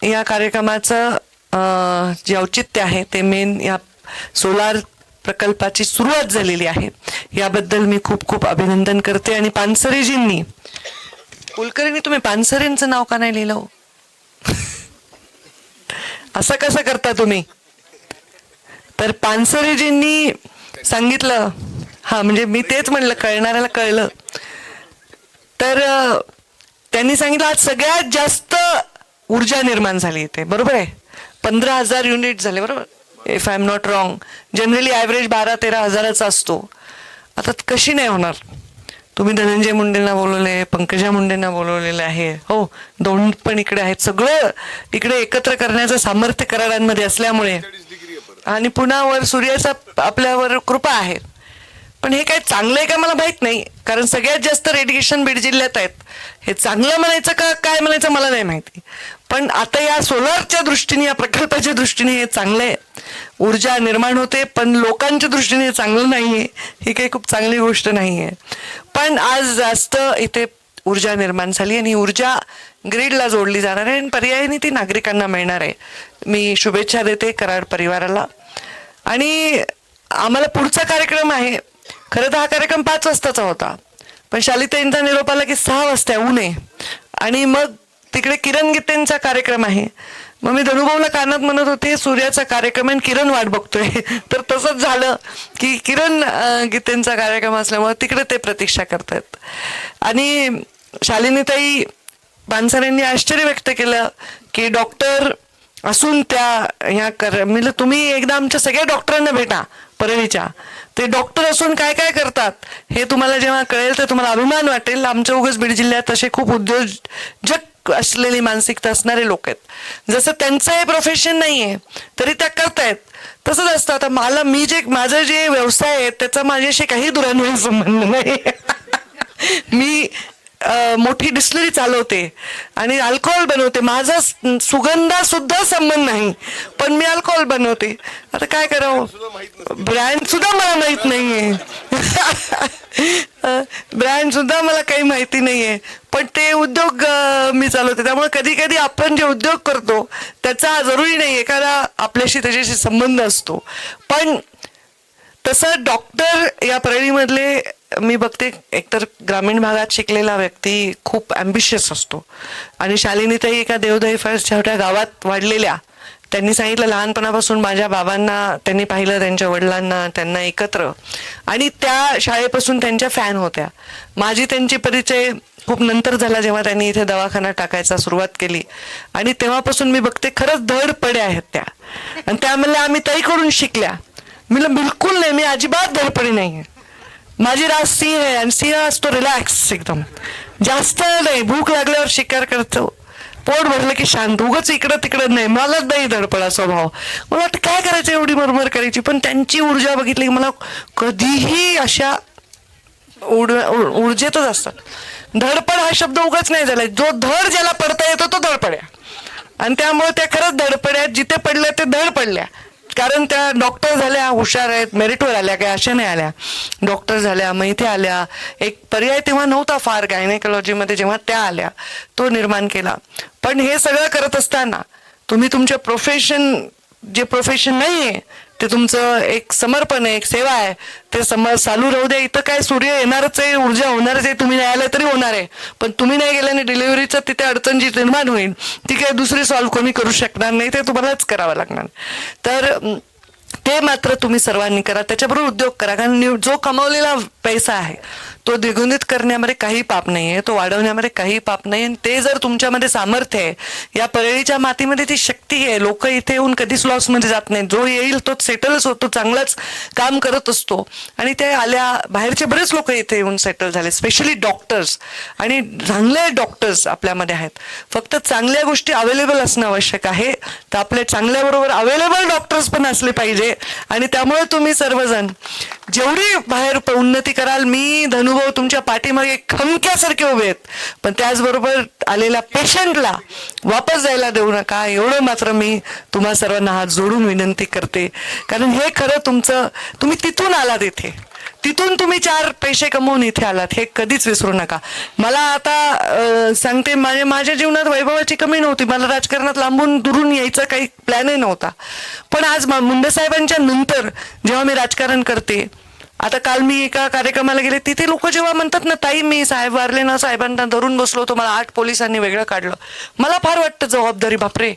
या कार्यक्रमाचं जे औचित्य आहे ते मेन या सोलार प्रकल्पाची सुरुवात झालेली आहे याबद्दल मी खूप खूप अभिनंदन करते. आणि पानसरेजींनी, कुलकर्णी तुम्ही पानसरेंचं नाव का नाही लिहिलं? असं कसं करता तुम्ही? तर पानसरेजींनी सांगितलं, हा म्हणजे मी तेच म्हणलं, कळणाऱ्याला कळलं. तर त्यांनी सांगितलं आज सगळ्यात जास्त ऊर्जा निर्माण झाली इथे, बरोबर आहे. 15,000 युनिट झाले, बरोबर, if I am not wrong. Generally average 12-13 हजाराचा असतो. आता कशी नाही होणार? तुम्ही धनंजय मुंडेंना बोलवले, पंकजा मुंडेंना बोलवलेलं आहे, हो, दोन पण इकडे आहेत. सगळं इकडे एकत्र करण्याचं सामर्थ्य कराडांमध्ये असल्यामुळे आणि पुन्हा वर सूर्याचा आपल्यावर कृपा आहे. पण हे काय चांगलं आहे का मला माहित नाही, कारण सगळ्यात जास्त रेडिएशन बीड जिल्ह्यात आहेत. हे चांगलं म्हणायचं का काय म्हणायचं मला नाही माहिती. पण आता या सोलारच्या दृष्टीने, या प्रकल्पाच्या दृष्टीने हे चांगलं आहे, ऊर्जा निर्माण होते. पण लोकांच्या दृष्टीने हे चांगलं नाहीये, ही काही खूप चांगली गोष्ट नाहीये. पण आज जास्त इथे ऊर्जा निर्माण झाली आणि ऊर्जा ग्रीडला जोडली जाणार आहे आणि पर्यायाने ती नागरिकांना मिळणार आहे. मी शुभेच्छा देते कराड परिवाराला. आणि आम्हाला पुढचा कार्यक्रम आहे. खरं तर हा कार्यक्रम 5 वाजताचा होता, पण शालिताईंचा निरोप आला की 6 वाजता ऊन आहे आणि मग तिकडे किरण गीतेंचा कार्यक्रम आहे. मग मी धनुभाऊला कानात म्हणत होते सूर्याचा कार्यक्रम आहे, किरण वाट बघतोय. तर तसंच झालं की किरण गीतेंचा कार्यक्रम असल्यामुळे तिकडे ते प्रतीक्षा करतायत. आणि शालिनीताई पानसरेंनी आश्चर्य व्यक्त केलं की डॉक्टर असून त्या ह्या म्हणजे तुम्ही एकदा आमच्या सगळ्या डॉक्टरांना भेटा परळीच्या, ते डॉक्टर असून काय काय करतात हे तुम्हाला जेव्हा कळेल तर तुम्हाला अभिमान वाटेल. आमच्या उगाच बीड जिल्ह्यात असे खूप उद्योजक असलेली मानसिकता असणारे लोक आहेत. जसं त्यांचं हे प्रोफेशन नाहीये तरी त्या करतायत, तसंच असतं. आता माझं जे व्यवसाय आहे त्याचा माझ्याशी काही दुरान्वयी संबंध नाही. मी मोठी डिस्टिलरी चालवते आणि अल्कोहोल बनवते. माझा सुगंधा सुद्धा संबंध नाही, पण मी अल्कोहोल बनवते. आता काय करावं, ब्रँड सुद्धा मला माहित नाहीये. ब्रँड सुद्धा मला काही माहिती नाहीये, पण ते उद्योग मी चालवते. त्यामुळे कधी कधी आपण जे उद्योग करतो त्याचा जरुरी नाही एखादा आपल्याशी त्याच्याशी संबंध असतो. पण तसं डॉक्टर या परळीमधले मी बघते, एकतर ग्रामीण भागात शिकलेला व्यक्ती खूप ॲम्बिशियस असतो. आणि शालिनीताई एका देवदाई फार छोट्या गावात वाढलेल्या, त्यांनी सांगितलं लहानपणापासून माझ्या बाबांना त्यांनी पाहिलं, त्यांच्या वडिलांना, त्यांना एकत्र, आणि त्या शाळेपासून त्यांच्या फॅन होत्या. माझी त्यांची परिचय खूप नंतर झाला जेव्हा त्यांनी इथे दवाखाना टाकायचा सुरुवात केली. आणि तेव्हापासून मी बघते खरंच धडपड्या आहेत त्या. आणि त्या म्हणल्या आम्ही ताईकडून शिकल्या. मी बिलकुल नाही, मी अजिबात धडपडी नाही आहे. माझी रास सिंह आहे आणि सिंह असतो रिलॅक्स एकदम, जास्त नाही. भूक लागल्यावर शिकार करतो, पोट भरलं की शांत, उगाच इकडं तिकडं नाही. मलाच नाही धडपडा स्वभाव. मला वाटतं काय करायचं एवढी मरमर करायची. पण त्यांची ऊर्जा बघितली की मला कधीही अशा ऊर्जेतच असतात. धडपड हा शब्द उगाच नाही झाला, जो धड ज्याला पडता येतो तो धडपड्या. आणि त्यामुळे त्या खरंच धडपड्या, जिथे पडल्या ते धड पडल्या. कारण त्या डॉक्टर झाल्या, हुशार आहेत, मेरिटवर आल्या, काही अशा नाही आल्या, डॉक्टर झाल्या, मग इथे आल्या. एक पर्याय तेव्हा नव्हता फार गायनेकॉलॉजीमध्ये, जेव्हा त्या आल्या तो निर्माण केला. पण हे सगळं करत असताना तुम्ही तुमच्या जे प्रोफेशन नाही आहे ते तुमचं एक समर्पण आहे, एक सेवा आहे, ते चालू राहू द्या. इथं काय सूर्य येणारच आहे, ऊर्जा होणारच आहे, तुम्ही नाही आलं तरी होणार आहे. पण तुम्ही नाही गेल्याने डिलिव्हरीचं तिथे अडचण जी निर्माण होईल ती काही दुसरी सॉल्व्ह कोणी करू शकणार नाही, ते तुम्हालाच करावं लागणार. तर ते मात्र तुम्ही सर्वांनी करा, त्याच्याबरोबर उद्योग करा. कारण जो कमावलेला पैसा आहे तो द्विगुणित करण्यामध्ये काही पाप नाही आहे, तो वाढवण्यामध्ये काही पाप नाही. आणि ते जर तुमच्यामध्ये सामर्थ्य आहे, या परळीच्या मातीमध्ये ती शक्ती आहे. लोक इथे येऊन कधीच लॉसमध्ये जात नाही. जो येईल तो सेटलच होतो, चांगलाच काम करत असतो. आणि ते आल्या, बाहेरचे बरेच लोक इथे येऊन सेटल झाले, स्पेशली डॉक्टर्स. आणि चांगले डॉक्टर्स आपल्यामध्ये आहेत. फक्त चांगल्या गोष्टी अवेलेबल असणं आवश्यक आहे. तर आपल्या चांगल्याबरोबर अवेलेबल डॉक्टर्स पण असले पाहिजे. आणि त्यामुळे तुम्ही सर्वजण जेवढी बाहेर उन्नती कराल, मी धनुभाऊ तुमच्या पाठीमागे खमक्यासारखे उभे आहेत. पण त्याचबरोबर आलेल्या पेशंटला वापस जायला देऊ नका, एवढं मात्र मी तुम्हा सर्वांना हात जोडून विनंती करते. कारण हे खरं तुम्ही तिथून आलात इथे, तिथून तुम्ही 4 पैसे कमवून इथे आलात हे कधीच विसरू नका. मला आता सांगते, माझ्या जीवनात वैभवाची कमी नव्हती. मला राजकारणात लांबून दुरून यायचा काही प्लॅनही नव्हता. पण आज मुंडे साहेबांच्या नंतर जेव्हा मी राजकारण करते, आता काल मी एका कार्यक्रमाला गेले, तिथे लोक जेव्हा म्हणतात ना, ताई मी साहेब वारले ना, साहेबांना धरून बसलो होतो, मला 8 पोलिसांनी वेगळं काढलं, मला फार वाटतं जबाबदारी. बापरे,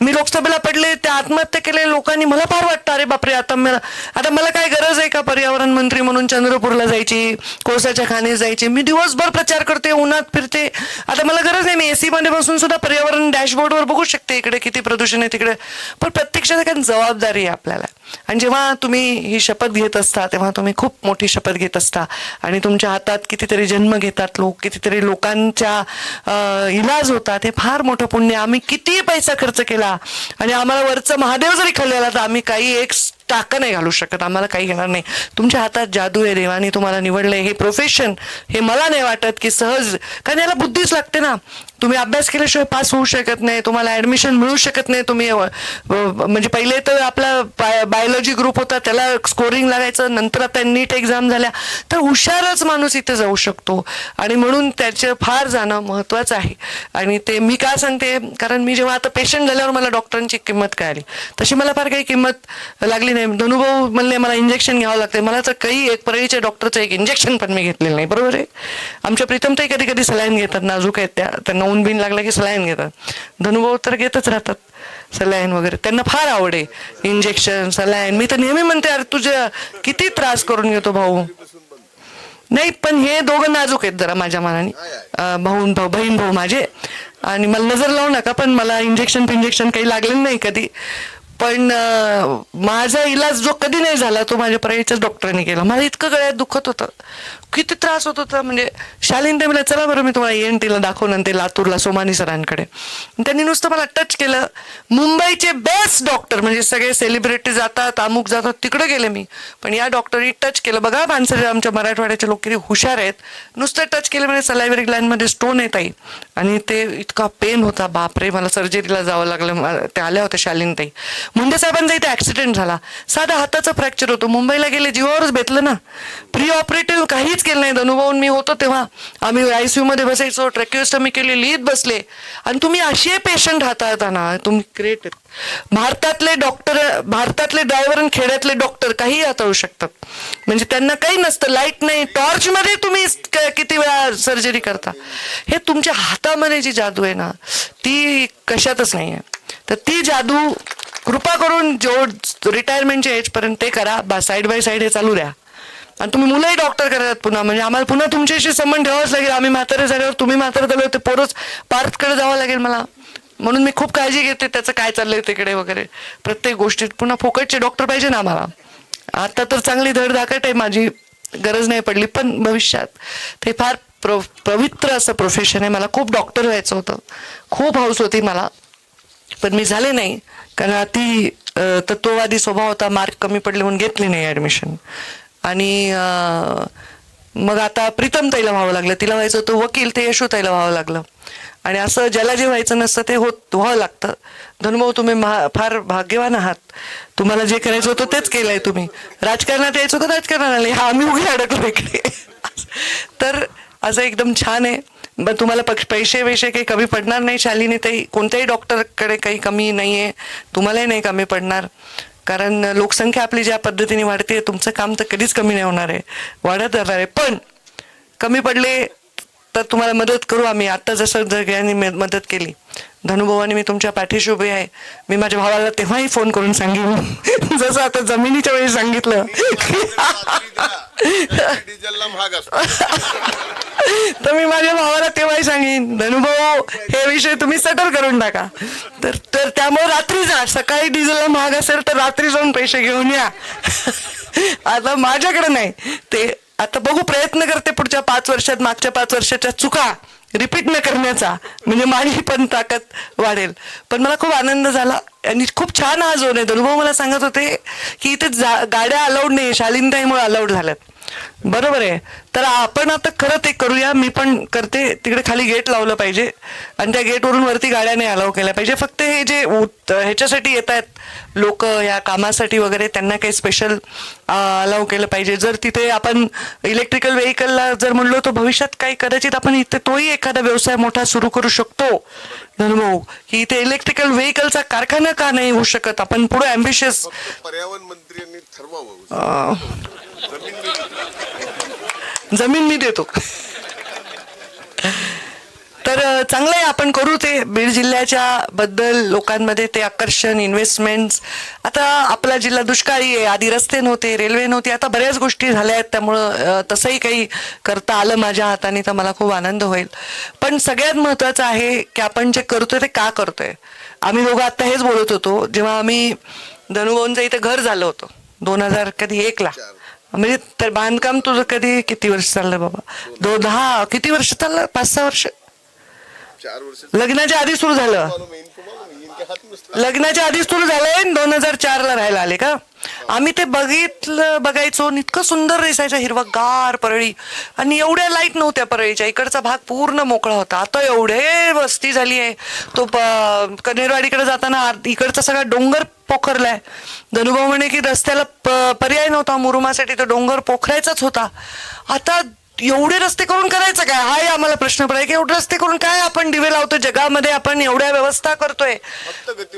मी लोकसभेला पडले, त्या आत्महत्या केले लोकांनी, मला फार वाटतं अरे बापरे, आता मला काय गरज आहे का पर्यावरण मंत्री म्हणून चंद्रपूरला जायची, कोळसाच्या खाणीत जायची. मी दिवसभर प्रचार करते, उन्हात फिरते, आता मला गरज नाही. मी एसी मध्ये बसून सुद्धा पर्यावरण डॅशबोर्डवर बघू शकते इकडे किती प्रदूषण आहे तिकडे. पण प्रत्यक्षात काय जबाबदारी आहे आपल्याला. आणि जेव्हा तुम्ही ही शपथ घेत असता तेव्हा तुम्ही खूप मोठी शपथ घेत असता आणि तुमच्या हातात कितीतरी जन्म घेतात लोक, कितीतरी लोकांच्या इलाज होतात. हे फार मोठं पुण्य. आम्ही किती पैसा खर्च केला आणि आम्हाला वरचं महादेव जरी खाल्लेला तर आम्ही काही एक टाका नाही घालू शकत, आम्हाला काही घेणार नाही. तुमच्या हातात जादू आहे, देवाने तुम्हाला निवडलंय. हे प्रोफेशन हे मला नाही वाटत की सहज, कारण याला बुद्धीच लागते ना. तुम्ही अभ्यास केल्याशिवाय पास होऊ शकत नाही, तुम्हाला ऍडमिशन मिळू शकत नाही. तुम्ही म्हणजे पहिले तर आपला बायोलॉजी ग्रुप होता, त्याला स्कोरिंग लागायचं, नंतर आता नीट एक्झाम झाल्या, तर हुशारच माणूस इथे जाऊ शकतो. आणि म्हणून त्याचं फार जाणं महत्वाचं आहे. आणि ते मी का सांगते, कारण मी जेव्हा आता पेशंट झाल्यावर मला डॉक्टरांची किंमत कळाली, तशी मला फार काही किंमत लागली नाही. धनुभाऊ म्हणले मला इंजेक्शन घ्यावं लागते, मला तर काही एक परळीच्या डॉक्टरचं एक इंजेक्शन पण मी घेतलेलं नाही. बरोबर आहे. आमच्या प्रीतमताई कधी कधी सलाईन घेतात, नाजूक आहेत त्या, त्यांना ऊन बिन लागला की सलाईन घेतात. धनुभाऊ तर घेतच राहतात सलाईन वगैरे, त्यांना फार आवड आहे इंजेक्शन सलाईन. मी तर नेहमी म्हणते अरे तुझ्या किती त्रास करून घेतो भाऊ. नाही पण हे दोघं नाजूक आहेत जरा माझ्या मनाने, बहीण भाऊ माझे. आणि मला नजर लावू नका, पण मला इंजेक्शन काही लागलेलं नाही कधी. पण माझा इलाज जो कधी नाही झाला तो माझ्या प्राईच्याच डॉक्टरांनी केला. मला इतकं गळ्यात दुखत होतं, किती त्रास होत होता. म्हणजे शालीन ते मला चला बरं मी तुम्हाला ENT ला दाखवून ते लातूरला सोमानी सरांकडे. त्यांनी नुसतं मला टच केलं. मुंबईचे बेस्ट डॉक्टर म्हणजे सगळे सेलिब्रिटी जातात, अमुक जातात, तिकडे गेले मी, पण या डॉक्टरनी टच केलं. बघा माणसं आमच्या मराठवाड्याचे लोक किती हुशार आहेत. नुसतं टच केलं म्हणजे सलायव्हरी ग्लँड मध्ये स्टोन येत आहे आणि ते इतका पेन होता, बापरे. मला सर्जरीला जावं लागलं. ते आल्या होत्या शालीन ताई. मुंडे साहेबांचा इथे ऍक्सिडेंट झाला, साधा हाताचं फ्रॅक्चर होतं, मुंबईला गेले, जीवावरच बेतलं ना. प्री ऑपरेटिव्ह काहीच केलं नाही. धनुभाऊन मी होतो तेव्हा आम्ही ICU मध्ये बसायचो, ट्रॅक्युस्टमी केली, लिहित बसले. आणि तुम्ही असे पेशंट हाताळताना तुम्ही ग्रेट. भारतातले डॉक्टर, भारतातले ड्रायव्हर आणि खेड्यातले डॉक्टर काही हाताळू शकतात. म्हणजे त्यांना काही नसतं, लाईट नाही, टॉर्च मध्ये तुम्ही किती वेळा सर्जरी करता. हे तुमच्या हातामध्ये जी जादू आहे ना ती कशातच नाही आहे. तर ती जादू कृपा करून जो रिटायरमेंटच्या एज पर्यंत ते करा. साईड बाय साईड हे चालू द्या. आणि तुम्ही मुलंही डॉक्टर करतात पुन्हा, म्हणजे आम्हाला पुन्हा तुमच्याशी संबंध ठेवाच लागेल. आम्ही म्हातारे झाल्यावर तुम्ही म्हातारे झाल्यावर ते पोरच पार्थकडे जावं लागेल मला. म्हणून मी खूप काळजी घेते त्याचं काय चाललंय तिकडे वगैरे. प्रत्येक गोष्टीत पुन्हा फोकटचे डॉक्टर पाहिजे ना आम्हाला. आता तर चांगली धडधाकट आहे, माझी गरज नाही पडली, पण भविष्यात ते फार पवित्र असं प्रोफेशन आहे. मला खूप डॉक्टर व्हायचं होतं, खूप हौस होती मला, पण मी झाले नाही. कारण अति तत्ववादी स्वभाव होता, मार्क कमी पडले म्हणून घेतली नाही ऍडमिशन. आणि मग आता प्रीतम ताईला व्हावं लागलं, तिला व्हायचं होतं वकील, ते यशू ताईला व्हावं लागलं. आणि असं ज्याला जे व्हायचं नसतं ते व्हावं लागतं. धनुभाऊ तुम्ही फार भाग्यवान आहात, तुम्हाला जे करायचं होतं तेच केलंय तुम्ही. राजकारणात यायचं होतं राजकारणात आले, हा आम्ही उघडे अडकलो इकडे. तर असं एकदम छान आहे. तुम्हाला पैसे काही कमी पडणार नाही शालिनी ताई, कोणत्याही डॉक्टरकडे काही कमी नाहीये, तुम्हालाही नाही कमी पडणार. कारण लोकसंख्या आपली ज्या पद्धतीने वाढते, तुमचं काम तर कधीच कमी नाही होणार आहे, वाढत राहणार आहे. पण कमी पडले तर तुम्हाला मदत करू आम्ही. आता जसं सगळ्यांनी मदत केली, धनुभावाने मी तुमच्या पाठीशी उभे आहे. मी माझ्या भावाला तेव्हाही फोन करून सांगेन, जसं आता जमिनीच्या वेळी सांगितलं तर मी माझ्या भावाला तेव्हाही सांगेन, धनुभाऊ हे विषय तुम्ही सेटल करून टाका. तर त्यामुळे रात्री जा, सकाळी डिझेलला महाग असेल तर रात्री जाऊन पैसे घेऊन या. आता माझ्याकडे नाही ते, आता बघू, प्रयत्न करते पुढच्या 5 वर्षात मागच्या 5 वर्षाच्या चुका रिपीट न करण्याचा, म्हणजे माझी पण ताकद वाढेल. पण मला खूप आनंद झाला आणि खूप छान हा झोन आहे. धनुभाऊ मला सांगत होते की इथे गाड्या अलाउड नाही, शालीनताईमुळे अलाउड झाल्यात. बरोबर आहे, तर आपण आता खरं ते करूया. मी पण करते. तिकडे खाली गेट लावलं पाहिजे आणि त्या गेटवरून वरती गाड्याने अलाव केल्या पाहिजे. फक्त हे जे ह्याच्यासाठी येत आहेत लोक या कामासाठी वगैरे, त्यांना काही स्पेशल अलाव केलं पाहिजे. जर तिथे आपण इलेक्ट्रिकल व्हेकलला जर म्हणलो तर भविष्यात काही कदाचित आपण इथे तोही एखादा व्यवसाय मोठा सुरू करू शकतो धनुभाऊ, की इथे इलेक्ट्रिकल व्हेकलचा कारखाना का नाही होऊ शकत. आपण पुढे अँबिशियस. पर्यावरण मंत्र्यांनी ठरवावं. जमीन मी देतो. तर चांगलं आहे, आपण करू ते. बीड जिल्ह्याच्या बद्दल लोकांमध्ये ते आकर्षण, इन्व्हेस्टमेंट्स. आता आपला जिल्हा दुष्काळी आहे. आधी रस्ते नव्हते, रेल्वे नव्हती, आता बऱ्याच गोष्टी झाल्या आहेत. त्यामुळं तसंही काही करता आलं माझ्या हाताने तर मला खूप आनंद होईल. पण सगळ्यात महत्त्वाचं आहे की आपण जे करतोय ते का करतोय. आम्ही दोघं आता हेच बोलत होतो जेव्हा आम्ही धनुभाऊंचं इथं घर झालं होतं 2001ला. म्हणजे तर बांधकाम तुझं किती वर्ष चाललं बाबा? किती वर्ष चाललं? 5-6 वर्ष. 4 वर्ष लग्नाच्या आधी सुरू झालं. लग्नाच्या आधी सुरू झालंय. 2004ला राहायला आले का? आम्ही ते बघायचो. इतकं सुंदर दिसायचं, हिरवागार परळी. आणि एवढ्या लाईट नव्हत्या परळीच्या. इकडचा भाग पूर्ण मोकळा होता. आता एवढे वस्ती झाली आहे. तो कनेरवाडीकडे जाताना इकडचा सगळा डोंगर पोखरलाय. धनुभाऊ म्हणे की रस्त्याला पर्याय नव्हता मुरुमासाठी, तो डोंगर पोखरायचाच होता. आता एवढे रस्ते करून करायचं काय, हाही आम्हाला प्रश्न पडाय की एवढे रस्ते करून काय आपण दिवे लावतो जगामध्ये. आपण एवढ्या व्यवस्था करतोय,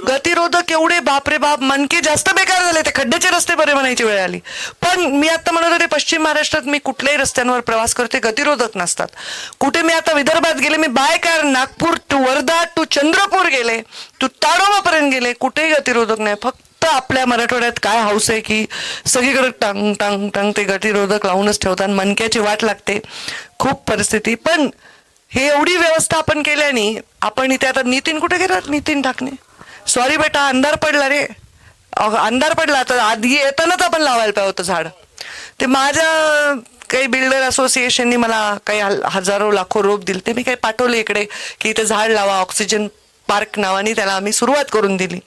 गतिरोधक एवढे, बापरे बाप, मनके जास्त बेकार झाले. ते खड्ड्याचे रस्ते बरे म्हणायची वेळ आली. पण मी आता म्हणत होते पश्चिम महाराष्ट्रात मी कुठल्याही रस्त्यांवर प्रवास करते, गतिरोधक नसतात. कुठे मी आता विदर्भात गेले, मी by car Nagpur to Wardha to Chandrapur गेले, टू ताडोबापर्यंत गेले, कुठेही गतिरोधक नाही. फक्त आपल्या मराठवाड्यात काय हौस आहे की सगळीकडे टांग टांग टांग ते गतिरोधक लावूनच ठेवतात. मनक्याची वाट लागते खूप परिस्थिती. पण हे एवढी व्यवस्था आपण केल्याने आपण इथे आता नितीन कुठे गेलात? नितीन ठाकणे, सॉरी बेटा, अंधार पडला रे, अंधार पडला. तर आधी येतानाच आपण लावायला पाहिजे होतं झाड. ते माझ्या काही बिल्डर असोसिएशननी मला काही हजारो लाखो रोप दिले, ते मी काही पाठवले इकडे की इथे झाड लावा. ऑक्सिजन पार्क नावाने त्याला आम्ही सुरुवात करून दिली.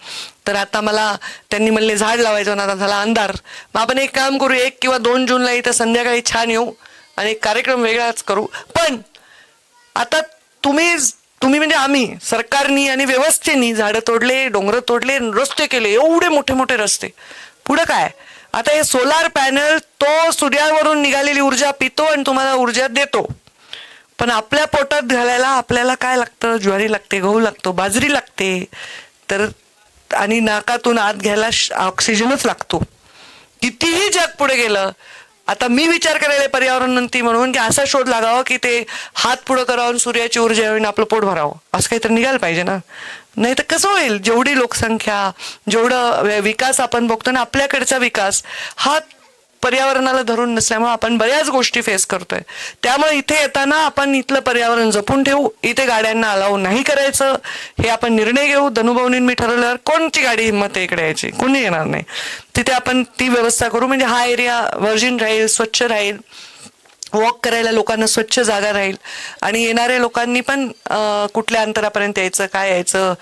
तर आता मला त्यांनी म्हणले झाड लावायचं ना, आता झाला अंधार. मग आपण एक काम करू, 1 किंवा 2 जूनला इथं संध्याकाळी छान येऊ आणि एक कार्यक्रम वेगळाच करू. पण आता तुम्ही म्हणजे आम्ही सरकारनी आणि व्यवस्थेनी झाडं तोडले, डोंगर तोडले, रस्ते केले, एवढे मोठे मोठे रस्ते. पुढं काय? आता हे सोलार पॅनल तो सूर्यावरून निघालेली ऊर्जा पितो आणि तुम्हाला ऊर्जा देतो. पण आपल्या पोटात घालायला आपल्याला काय लागतं? ज्वारी लागते, गहू लागतो, बाजरी लागते. तर आणि नाकातून आत घ्यायला ऑक्सिजनच लागतो. कितीही जग पुढे गेलं, आता मी विचार करायला पर्यावरण मंत्री म्हणून की असा शोध लागावा की ते हात पुढं करावून सूर्याची ऊर्जा येऊन आपलं पोट भरावं, असं काहीतरी निघायला पाहिजे ना. नाही तर कसं होईल? जेवढी लोकसंख्या, जेवढं विकास आपण बघतो ना, आपल्याकडचा विकास हा पर्यावरणाला धरून नसल्यामुळे आपण बऱ्याच गोष्टी फेस करतोय. त्यामुळे इथे येताना आपण इथलं पर्यावरण जपून ठेवू. इथे गाड्यांना अलाव नाही करायचं हे आपण निर्णय घेऊ. धनुभाऊनी मी ठरवल्यावर कोणची गाडी हिंमत आहे इकडे यायची, कोणी येणार नाही. तिथे आपण ती व्यवस्था करू. म्हणजे हा एरिया व्हर्जिन राहील, स्वच्छ राहील, वॉक करायला लोकांना स्वच्छ जागा राहील. आणि येणाऱ्या लोकांनी पण कुठल्या अंतरापर्यंत यायचं, काय यायचं,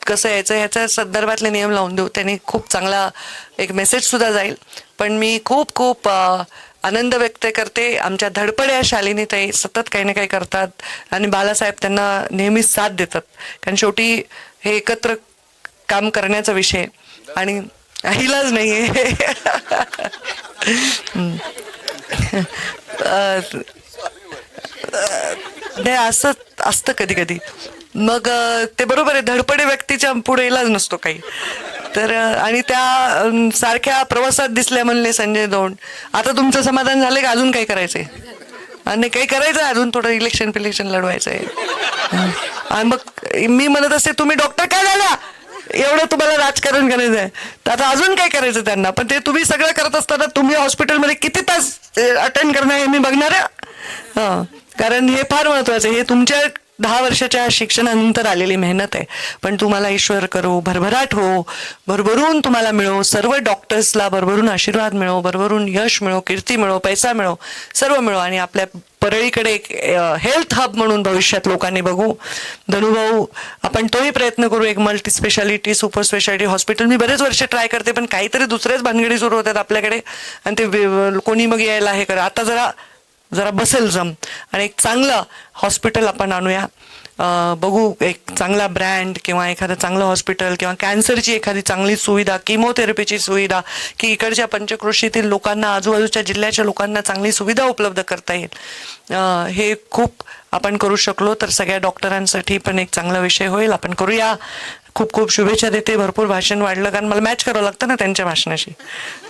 कसं यायचं ह्याच्या संदर्भातले नियम लावून देऊ. त्यांनी खूप चांगला एक मेसेज सुद्धा जाईल. पण मी खूप खूप आनंद व्यक्त करते. आमच्या धडपड्या शालिनीताई सतत काही ना काही करतात आणि बालासाहेब त्यांना नेहमीच साथ देतात. कारण शेवटी हे एकत्र काम करण्याचा विषय आणि इलाज नाहीये. नाही असं असतं कधी कधी. मग ते बरोबर आहे, धडपडे व्यक्तीच्या पुढे इलाज नसतो काही. तर आणि त्या सारख्या प्रवासात दिसल्या म्हणले संजय दौंड. आता तुमचं समाधान झालंय का? अजून काही करायचंय? आणि काही करायचं अजून, थोडं इलेक्शन लढवायचंय. आणि मग मी म्हणत असते तुम्ही डॉक्टर काय झाला, एवढं तुम्हाला राजकारण करायचं आहे, तर आता अजून काय करायचं त्यांना. पण ते तुम्ही सगळं करत असताना तुम्ही हॉस्पिटलमध्ये किती तास अटेंड करणार हे मी बघणार आहे. कारण हे फार महत्वाचं आहे. हे तुमच्या 10 वर्षाच्या शिक्षणानंतर आलेली मेहनत आहे. पण तुम्हाला ईश्वर करो, भरभराट हो, भरभरून तुम्हाला मिळो, सर्व डॉक्टर्सला भरभरून आशीर्वाद मिळो, भरभरून यश मिळो, कीर्ती मिळो, पैसा मिळो, सर्व मिळो. आणि आपल्या परळीकडे एक हेल्थ हब म्हणून भविष्यात लोकांनी बघू. धनुभाऊ आपण तोही प्रयत्न करू, एक multi speciality, super speciality hospital. मी बरेच वर्ष ट्राय करते पण काहीतरी दुसऱ्याच भानगडी सुरू होतात आपल्याकडे आणि ते कोणी मग यायला हे करा. आता जरा जरा बसेल जम आणि एक चांगलं हॉस्पिटल आपण आणूया. बघू एक चांगला ब्रँड किंवा एखादं चांगलं हॉस्पिटल किंवा कॅन्सरची एखादी चांगली सुविधा, किमोथेरपीची सुविधा, की इकडच्या पंचक्रोशीतील लोकांना, आजूबाजूच्या जिल्ह्याच्या लोकांना चांगली सुविधा उपलब्ध करता येईल. हे खूप आपण करू शकलो तर सगळ्या डॉक्टरांसाठी पण एक चांगला विषय होईल. आपण करूया. खूप खूप शुभेच्छा देते. भरपूर भाषण वाढलं कारण मला मॅच करावं लागतं ना त्यांच्या भाषणाशी.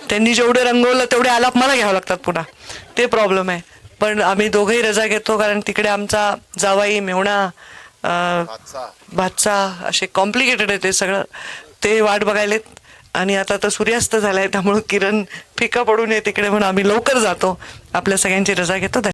त्यांनी जेवढे रंगवलं तेवढे आलाप मला घ्यावं लागतात पुन्हा, ते प्रॉब्लेम आहे. पण आम्ही दोघंही रजा घेतो कारण तिकडे आमचा जावाई, मेहुणा, भाचा असे कॉम्प्लिकेटेड आहे ते सगळं. ते वाट बघायलेत आणि आता तर सूर्यास्त झालाय त्यामुळे किरण फिका पडून ये तिकडे म्हणून आम्ही लवकर जातो. आपल्या सगळ्यांची रजा घेतो.